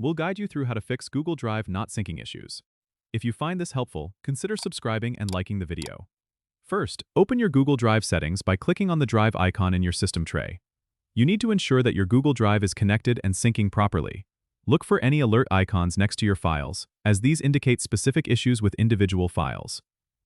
we'll guide you through how to fix Google Drive not syncing issues. If you find this helpful, consider subscribing and liking the video. First, open your Google Drive settings by clicking on the Drive icon in your system tray. You need to ensure that your Google Drive is connected and syncing properly. Look for any alert icons next to your files, as these indicate specific issues with individual files.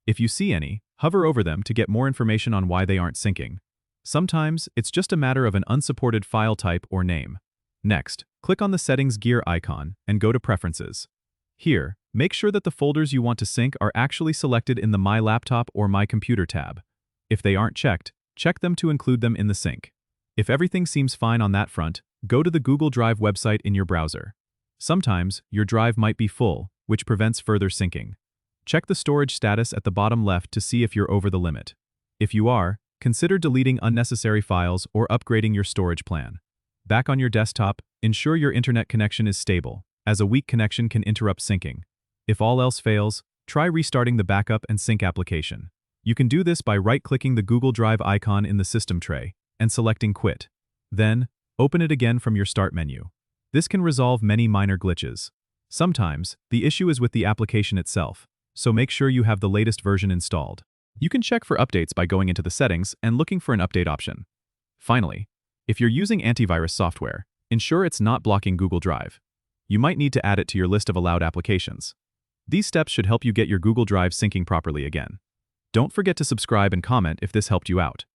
If you see any, hover over them to get more information on why they aren't syncing. Sometimes, it's just a matter of an unsupported file type or name. Next, click on the Settings gear icon and go to Preferences. Here, make sure that the folders you want to sync are actually selected in the My Laptop or My Computer tab. If they aren't checked, check them to include them in the sync. If everything seems fine on that front, go to the Google Drive website in your browser. Sometimes, your drive might be full, which prevents further syncing. Check the storage status at the bottom left to see if you're over the limit. If you are, consider deleting unnecessary files or upgrading your storage plan. Back on your desktop, ensure your internet connection is stable, as a weak connection can interrupt syncing. If all else fails, try restarting the backup and sync application. You can do this by right-clicking the Google Drive icon in the system tray and selecting Quit. Then, open it again from your Start menu. This can resolve many minor glitches. Sometimes, the issue is with the application itself, so make sure you have the latest version installed. You can check for updates by going into the settings and looking for an update option. Finally, if you're using antivirus software, ensure it's not blocking Google Drive. You might need to add it to your list of allowed applications. These steps should help you get your Google Drive syncing properly again. Don't forget to subscribe and comment if this helped you out.